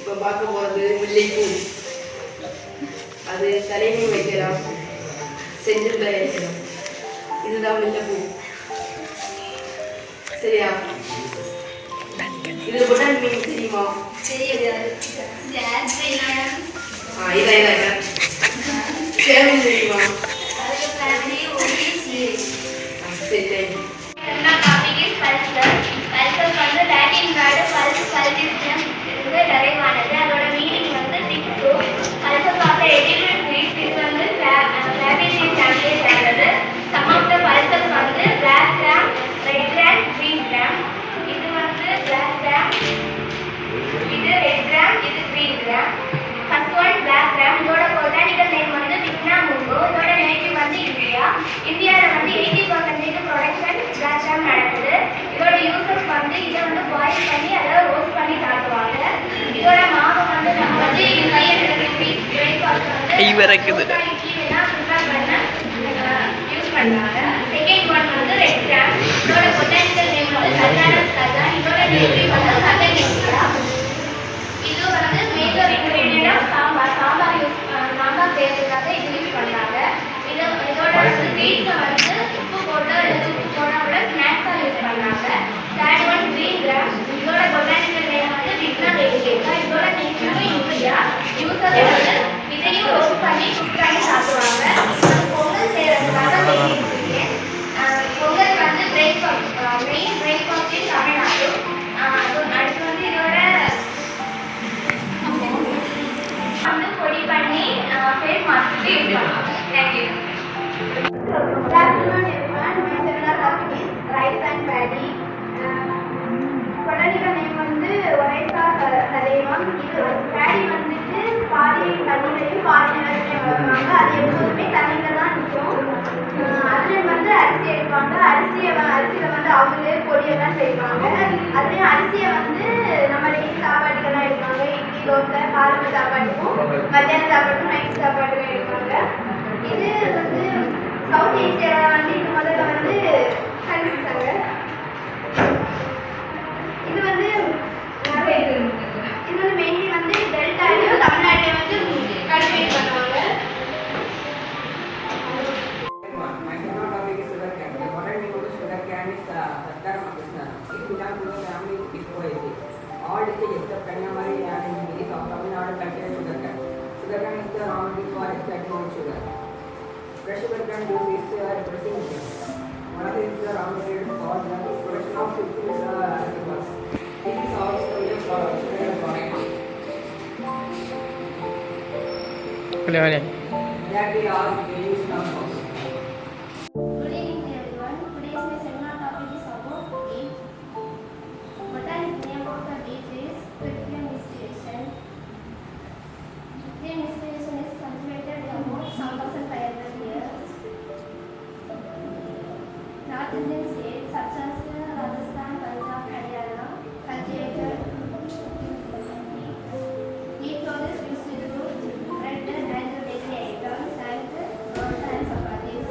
இப்போ பார்க்க போகிறது முல்லைப்பூ. அது தலைமையும் வைக்கலாம், செஞ்சில் வைக்கலாம். இதுதான் முல்லைப்பூ. சரியா? இது கூட மீன் தெரியுமா? இதான் சேவல் தெரியுமா? சரி தேங்க்யூ. நிறைவானது. அதோட மீனிங் வந்து டிக்ஸோ பல்சஸ் ஆஃப் எடிபிள் ஸ்வீட்ஸ். இது வந்து ஃபிளாவேசியஸ் ஃபேமிலியை சேர்ந்தது. சம் ஆஃப் த பல்சஸ் வந்து black gram, red gram, green gram. இது வந்து பிளாக் கிராம், இது ரெட் கிராம், இது green gram. First one black gram. இதோட பொட்டானிக்கல் நேம் வந்து விக்னாமுங்கோ. இதோட நேட்டிவ் வந்து இந்தியா. இந்தியாவில் வந்து 80% ப்ரொடக்ஷன் பிளாக் கிராம் நடக்குது. இதோட யூசஸ் வந்து இதை வந்து பாயில் பண்ணி அதை ரோஸ்ட் பண்ணி சாப்பிடுவாங்க. இதோட மாவு வந்து நம்ம வந்து பிரேக்ஃபாஸ்ட் வந்து கீழெல்லாம் ப்ரிப்பேர் பண்ண யூஸ் பண்ணுறாங்க. செகண்ட் ஒன் வந்து ரெட் கிராம். இதோட பொட்டானிக்கல் நேம் வந்து சர்தாரஸ் கசான். இதோட நேட்டிவ் வந்து சதர்ன் இந்தியா. இது வந்து major ingredient of sambar. Sambar செய்யறதுக்காக இது யூஸ் பண்ணுறாங்க. இதோட வந்து ஸ்வீட்ஸை வந்து உப்பு போட்டு உப்பு போடாம ஸ்நாக்ஸாக யூஸ் பண்ணுறாங்க. Third one green gram. இதோட பொட்டானிக்கல் நேம் வந்து விக்னா டெலிகேட்டா. இதோட நேட்டிவ் இந்தியா. யூசர் வந்து இதையும் ரோஸ்ட் பண்ணி குக் பண்ணி சாப்பிடுவாங்க. பொங்கல் செய்யறதுக்காக மெயின் இன்கிரீடியன்ட். பொங்கல் வந்து breakfast, main breakfast in Tamil Nadu. அடுத்து வந்து இதோட வந்து பொடி பண்ணி ஃபேஸ் மாஸ்க்கு யூஸ் பண்ணுவாங்க. Thank you. Good afternoon everyone. My seminar topic is rice and paddy. Botanical name வந்து ஒரைசா சலேவம். இது paddy வந்துட்டு பாதி தண்ணிலையும் பாதி நிலத்திலையும் வளர்ப்பாங்க. அது எப்போதுமே தண்ணியில தான் நிற்கும். அதில் வந்து அரிசி எடுப்பாங்க. அரிசியில் வந்து அவங்களே பொடியெல்லாம் செய்வாங்க. அதுலேயும் அரிசியை வந்து நம்ம டெய்லி சாப்பாட்டுக்கெல்லாம் எடுப்பாங்க. இட்லி, தோசை, காலையில் சாப்பாட்டுக்கும், மத்தியான சாப்பாட்டுக்கும், நைட் சாப்பாட்டுக்கும் எடுப்பாங்க. இது வந்து சவுத் ஏசியாவில் வந்து இது முதல்ல வந்து கண்டுபிடிச்சாங்க. இது வந்து மெயின்லி வந்து டெல்டாலையும் தமிழ்நாட்டிலையும் வந்து கல்டிவேட் பண்ணுவாங்க. My second topic is sugarcane. The modern name of sugarcane is Saddharmakisna. It belongs to the family of Picoaceae. All states except Kanyakumari and Nilgiris of Tamil Nadu cultivate sugarcane. Sugarcane is the raw material for extracting white sugar. Fresh sugarcane juice is pressing medium. One of it is the raw material for the production of sugar. This is also used for sugar product. That we are use now. Good evening everyone. Today's seminar topic is about beet. Botanical name of the beet is Trichinum distillation. Trichinum distillation is cultivated about 1,500 years. North Indian states such as Rajasthan, Punjab, Haryana cultivated beet flour is used to do bread and bakery items and paratha and chapatis.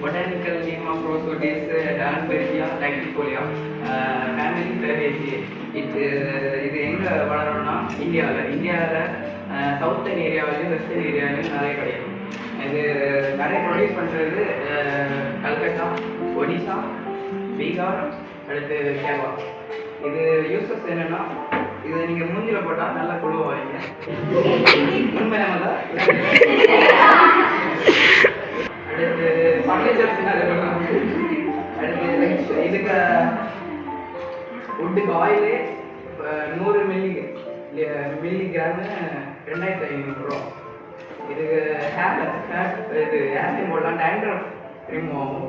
Botanical name of rosewood is Dalbergia lactifolia, family Fabaceae. இது எங்கே வளரும்னா இந்தியாவில் southern ஏரியாவிலையும் western ஏரியாவிலையும் நிறைய கிடைக்கும். இது நிறைய produce பண்ணுறது கல்கத்தா, ஒடிசா, பீகார், அடுத்து கேரளா. இது யூசஸ் என்னென்னா, இதை நீங்கள் மூஞ்சில் போட்டால் நல்லா குழுவாங்க. உண்மையாக தான். அடுத்து ஃபர்னிச்சர்ஸ் அடுத்து ஆயிலே 100 மில்லிகிராமு 2500 ரூபா. இதுக்கு இது ஹேர் போடலாம், டேண்ட்ரஃப் ரிமூவ் ஆகும்.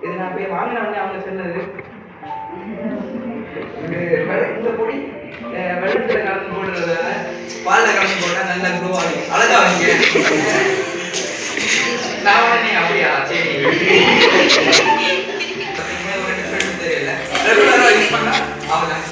இது நான் போய் வாங்கின உடனே அவங்க சொன்னது இந்த பொடி வெள்ளத்தில் கலந்து போடுறதால பாலில் கலந்து போட்டால் நல்லா க்ரோ ஆகும், அழகா வைங்க. நான் உடனே அப்படியா சரி ஒரு டிஃப்ரெண்ட் தெரியல, ரெகுலராக யூஸ் பண்ணா அவ்வளோதான்.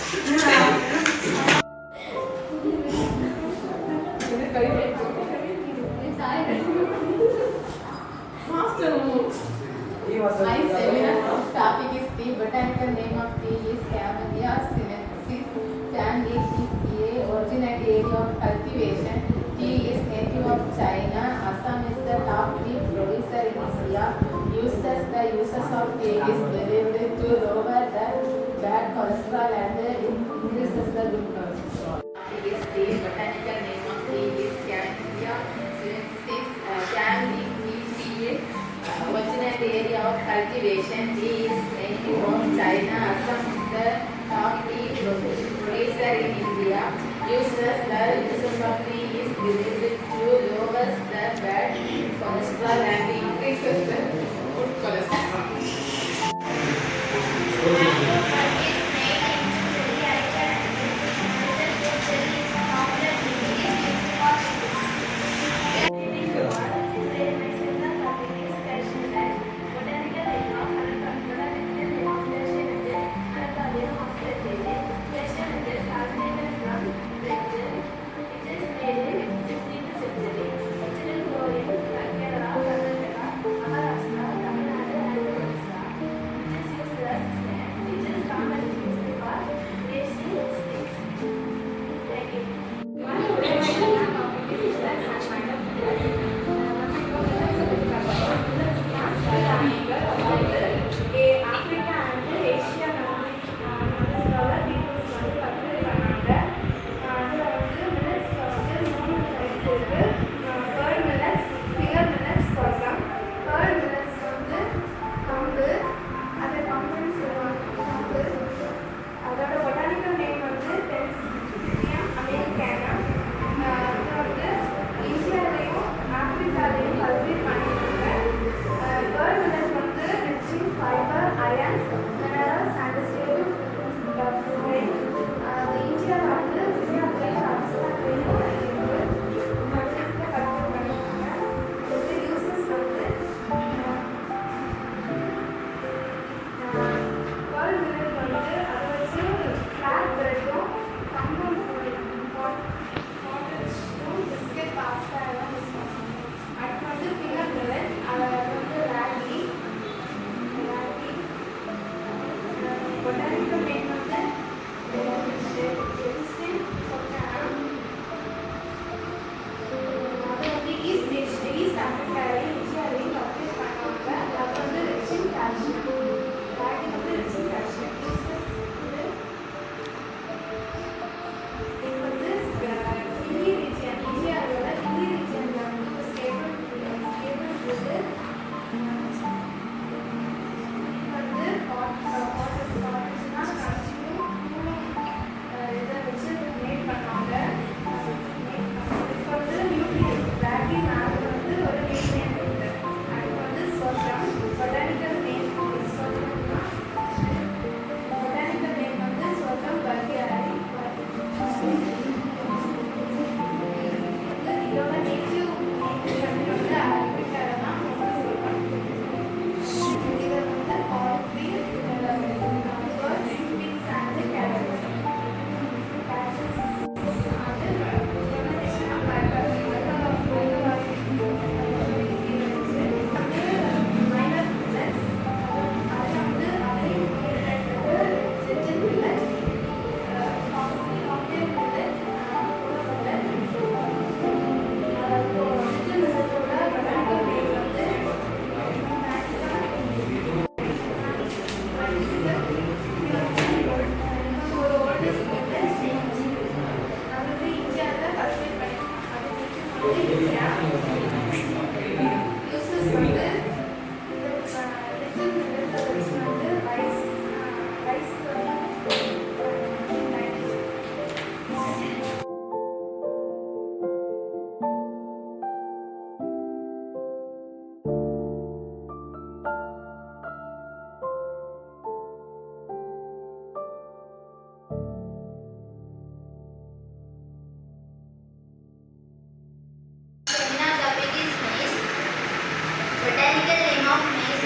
My seminar topic is tea. Botanical name of tea is Camellia sinensis. Plant is TA. Originated area of cultivation. Tea is native of China. Assam is the top tea producer in India. The uses of tea is believed to lower the bad cholesterol and increases the good cholesterol. Topic is tea. Botanical name of tea is Camellia sinensis. Camellia means TA. Originated area of cultivation. Tea is native of China. Assam is the top tea producer in India. The uses of tea is believed to lower the bad cholesterol and increases the good cholesterol. It is made in 16th century. Original growing in Kerala, Karnataka,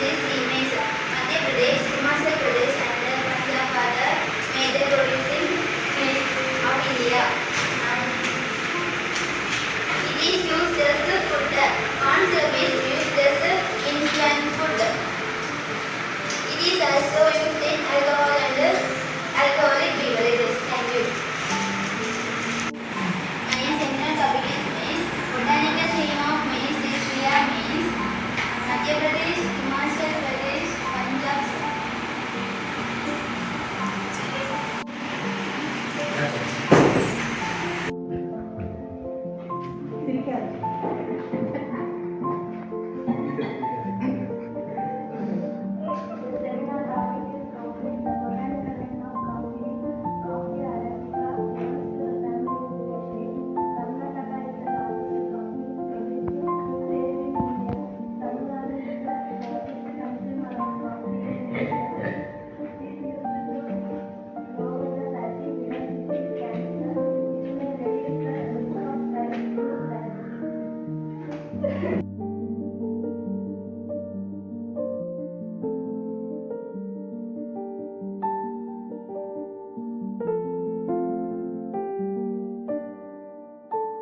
is